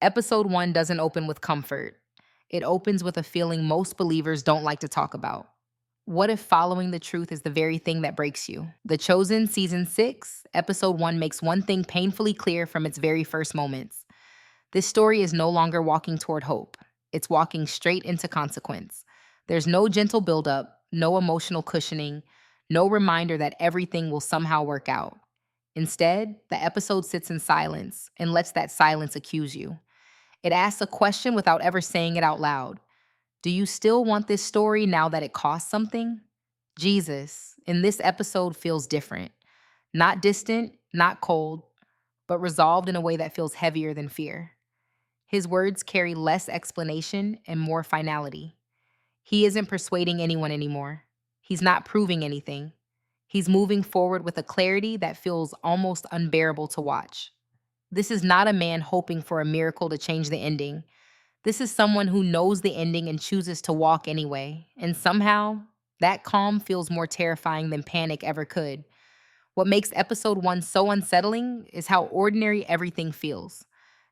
Episode 1 doesn't open with comfort. It opens with a feeling most believers don't like to talk about. What if following the truth is the very thing that breaks you? The Chosen Season 6, Episode 1 makes one thing painfully clear from its very first moments. This story is no longer walking toward hope. It's walking straight into consequence. There's no gentle buildup, no emotional cushioning, no reminder that everything will somehow work out. Instead, the episode sits in silence and lets that silence accuse you. It asks a question without ever saying it out loud. Do you still want this story now that it costs something? Jesus, in this episode, feels different. Not distant, not cold, but resolved in a way that feels heavier than fear. His words carry less explanation and more finality. He isn't persuading anyone anymore. He's not proving anything. He's moving forward with a clarity that feels almost unbearable to watch. This is not a man hoping for a miracle to change the ending. This is someone who knows the ending and chooses to walk anyway. And somehow, that calm feels more terrifying than panic ever could. What makes episode 1 so unsettling is how ordinary everything feels.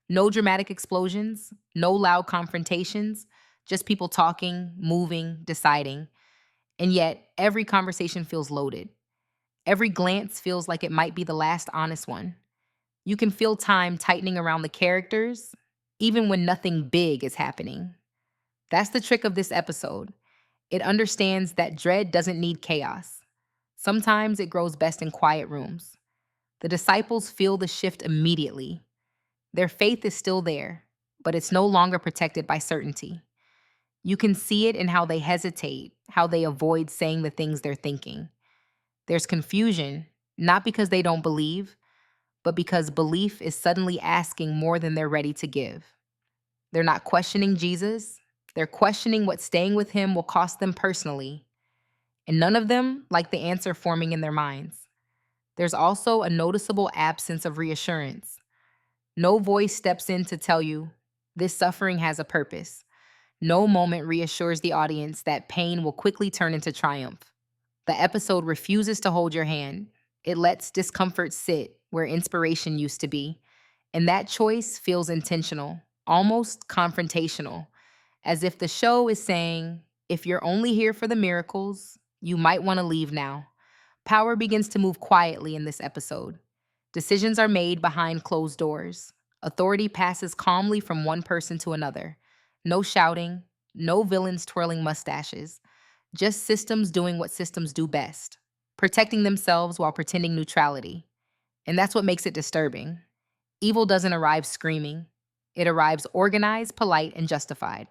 No dramatic explosions, no loud confrontations, just people talking, moving, deciding. And yet, every conversation feels loaded. Every glance feels like it might be the last honest one. You can feel time tightening around the characters, even when nothing big is happening. That's the trick of this episode. It understands that dread doesn't need chaos. Sometimes it grows best in quiet rooms. The disciples feel the shift immediately. Their faith is still there, but it's no longer protected by certainty. You can see it in how they hesitate, how they avoid saying the things they're thinking. There's confusion, not because they don't believe, but because belief is suddenly asking more than they're ready to give. They're not questioning Jesus, they're questioning what staying with him will cost them personally. And none of them like the answer forming in their minds. There's also a noticeable absence of reassurance. No voice steps in to tell you, this suffering has a purpose. No moment reassures the audience that pain will quickly turn into triumph. The episode refuses to hold your hand. It lets discomfort sit where inspiration used to be. And that choice feels intentional, almost confrontational, as if the show is saying, if you're only here for the miracles, you might want to leave now. Power begins to move quietly in this episode. Decisions are made behind closed doors. Authority passes calmly from one person to another. No shouting, no villains twirling mustaches, just systems doing what systems do best, protecting themselves while pretending neutrality. And that's what makes it disturbing. Evil doesn't arrive screaming. It arrives organized, polite, and justified.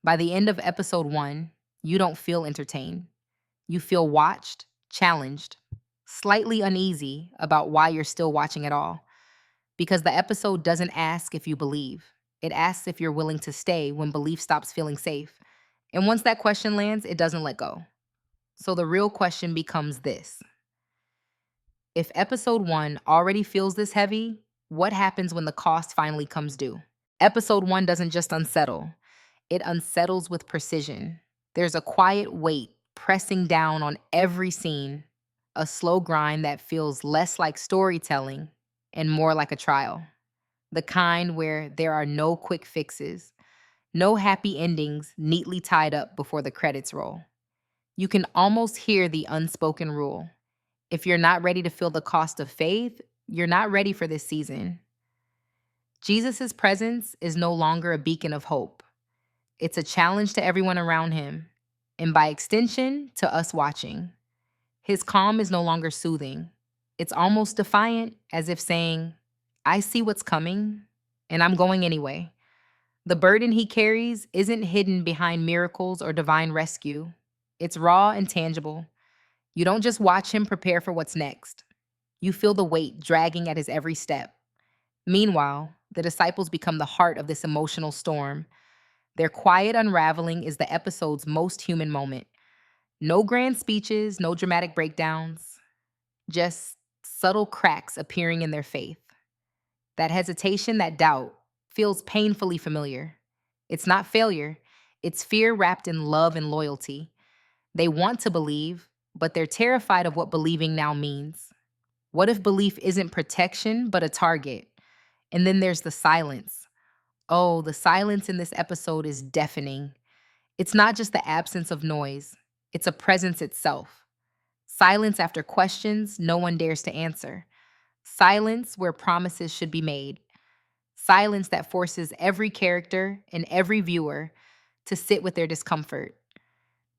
By the end of episode 1, you don't feel entertained. You feel watched, challenged, slightly uneasy about why you're still watching at all. Because the episode doesn't ask if you believe. It asks if you're willing to stay when belief stops feeling safe. And once that question lands, it doesn't let go. So the real question becomes this. If episode 1 already feels this heavy, what happens when the cost finally comes due? Episode 1 doesn't just unsettle, it unsettles with precision. There's a quiet weight pressing down on every scene, a slow grind that feels less like storytelling and more like a trial. The kind where there are no quick fixes, no happy endings neatly tied up before the credits roll. You can almost hear the unspoken rule. If you're not ready to feel the cost of faith, you're not ready for this season. Jesus' presence is no longer a beacon of hope. It's a challenge to everyone around him, and by extension, to us watching. His calm is no longer soothing. It's almost defiant, as if saying, I see what's coming, and I'm going anyway. The burden he carries isn't hidden behind miracles or divine rescue. It's raw and tangible. You don't just watch him prepare for what's next. You feel the weight dragging at his every step. Meanwhile, the disciples become the heart of this emotional storm. Their quiet unraveling is the episode's most human moment. No grand speeches, no dramatic breakdowns, just subtle cracks appearing in their faith. That hesitation, that doubt, feels painfully familiar. It's not failure, it's fear wrapped in love and loyalty. They want to believe, but they're terrified of what believing now means. What if belief isn't protection, but a target? And then there's the silence. Oh, the silence in this episode is deafening. It's not just the absence of noise, it's a presence itself. Silence after questions no one dares to answer. Silence where promises should be made. Silence that forces every character and every viewer to sit with their discomfort.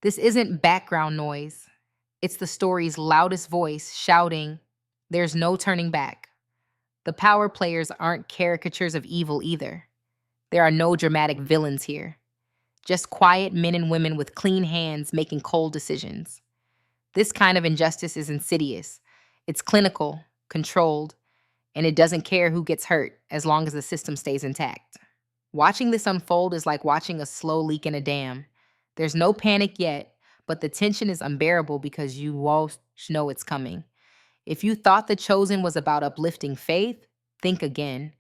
This isn't background noise, it's the story's loudest voice shouting, "There's no turning back." The power players aren't caricatures of evil either. There are no dramatic villains here, just quiet men and women with clean hands making cold decisions. This kind of injustice is insidious. It's clinical, controlled, and it doesn't care who gets hurt as long as the system stays intact. Watching this unfold is like watching a slow leak in a dam. There's no panic yet, but the tension is unbearable because you all know it's coming. If you thought The Chosen was about uplifting faith, think again.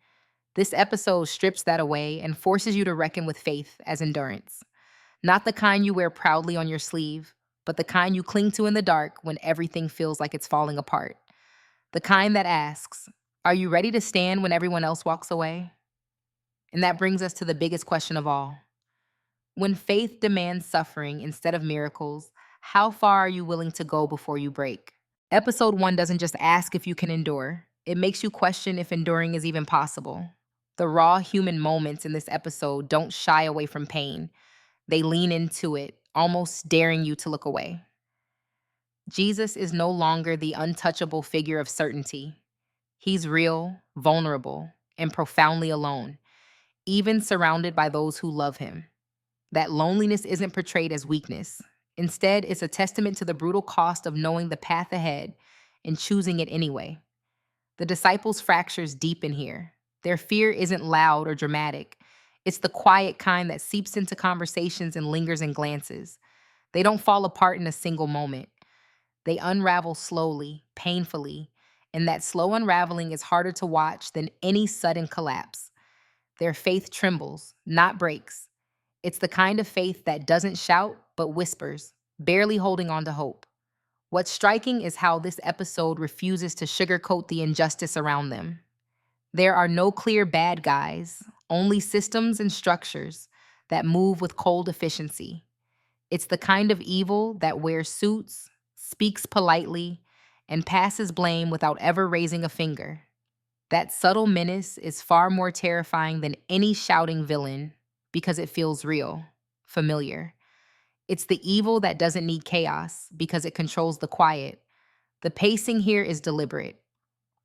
This episode strips that away and forces you to reckon with faith as endurance. Not the kind you wear proudly on your sleeve, but the kind you cling to in the dark when everything feels like it's falling apart. The kind that asks, "Are you ready to stand when everyone else walks away?" And that brings us to the biggest question of all. When faith demands suffering instead of miracles, how far are you willing to go before you break? Episode 1 doesn't just ask if you can endure, it makes you question if enduring is even possible. The raw human moments in this episode don't shy away from pain, they lean into it, almost daring you to look away. Jesus is no longer the untouchable figure of certainty. He's real, vulnerable, and profoundly alone, even surrounded by those who love him. That loneliness isn't portrayed as weakness. Instead, it's a testament to the brutal cost of knowing the path ahead and choosing it anyway. The disciples' fractures deepen here. Their fear isn't loud or dramatic. It's the quiet kind that seeps into conversations and lingers in glances. They don't fall apart in a single moment. They unravel slowly, painfully, and that slow unraveling is harder to watch than any sudden collapse. Their faith trembles, not breaks. It's the kind of faith that doesn't shout, but whispers, barely holding on to hope. What's striking is how this episode refuses to sugarcoat the injustice around them. There are no clear bad guys, only systems and structures that move with cold efficiency. It's the kind of evil that wears suits, speaks politely, and passes blame without ever raising a finger. That subtle menace is far more terrifying than any shouting villain because it feels real, familiar. It's the evil that doesn't need chaos because it controls the quiet. The pacing here is deliberate,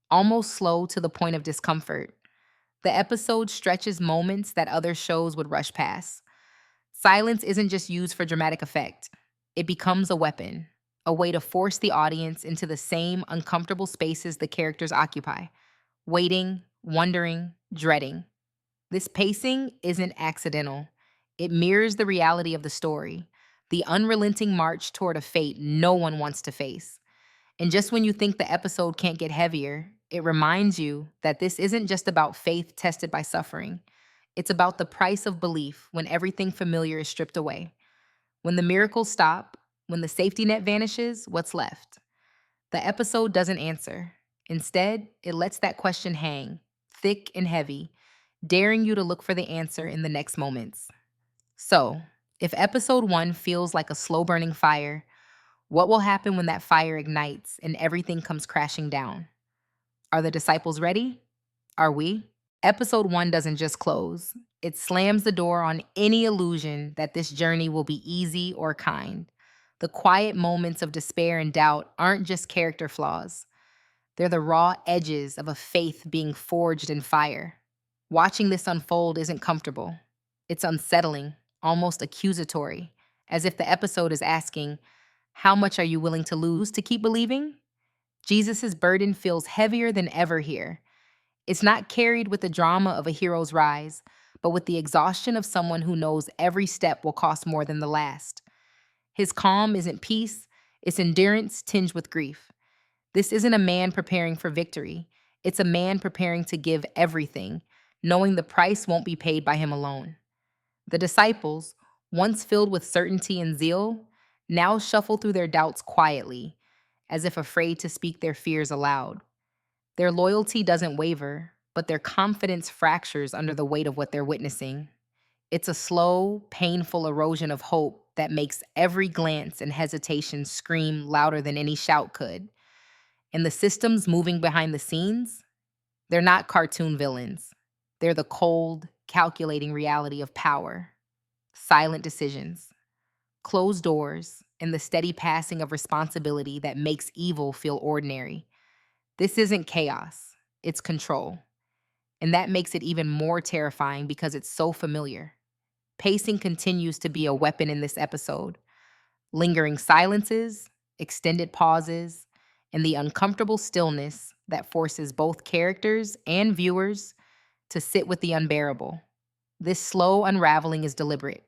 almost slow to the point of discomfort. The episode stretches moments that other shows would rush past. Silence isn't just used for dramatic effect, it becomes a weapon, a way to force the audience into the same uncomfortable spaces the characters occupy, waiting, wondering, dreading. This pacing isn't accidental. It mirrors the reality of the story, the unrelenting march toward a fate no one wants to face. And just when you think the episode can't get heavier, it reminds you that this isn't just about faith tested by suffering. It's about the price of belief when everything familiar is stripped away. When the miracles stop, when the safety net vanishes, what's left? The episode doesn't answer. Instead, it lets that question hang, thick and heavy, daring you to look for the answer in the next moments. So, if episode 1 feels like a slow burning fire, what will happen when that fire ignites and everything comes crashing down? Are the disciples ready? Are we? Episode 1 doesn't just close, it slams the door on any illusion that this journey will be easy or kind. The quiet moments of despair and doubt aren't just character flaws, they're the raw edges of a faith being forged in fire. Watching this unfold isn't comfortable. It's unsettling, almost accusatory, as if the episode is asking, how much are you willing to lose to keep believing? Jesus' burden feels heavier than ever here. It's not carried with the drama of a hero's rise, but with the exhaustion of someone who knows every step will cost more than the last. His calm isn't peace, it's endurance tinged with grief. This isn't a man preparing for victory. It's a man preparing to give everything, knowing the price won't be paid by him alone. The disciples, once filled with certainty and zeal, now shuffle through their doubts quietly, as if afraid to speak their fears aloud. Their loyalty doesn't waver, but their confidence fractures under the weight of what they're witnessing. It's a slow, painful erosion of hope that makes every glance and hesitation scream louder than any shout could. And the systems moving behind the scenes, they're not cartoon villains. They're the cold, calculating reality of power, silent decisions, closed doors, and the steady passing of responsibility that makes evil feel ordinary. This isn't chaos, it's control. And that makes it even more terrifying because it's so familiar. Pacing continues to be a weapon in this episode. Lingering silences, extended pauses, and the uncomfortable stillness that forces both characters and viewers to sit with the unbearable. This slow unraveling is deliberate,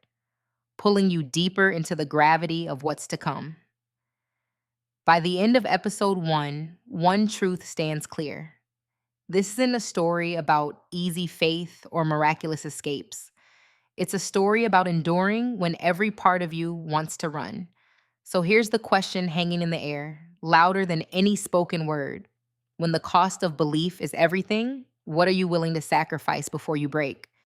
pulling you deeper into the gravity of what's to come. By the end of episode one truth stands clear. This isn't a story about easy faith or miraculous escapes. It's a story about enduring when every part of you wants to run. So here's the question hanging in the air, louder than any spoken word. When the cost of belief is everything, what are you willing to sacrifice before you break?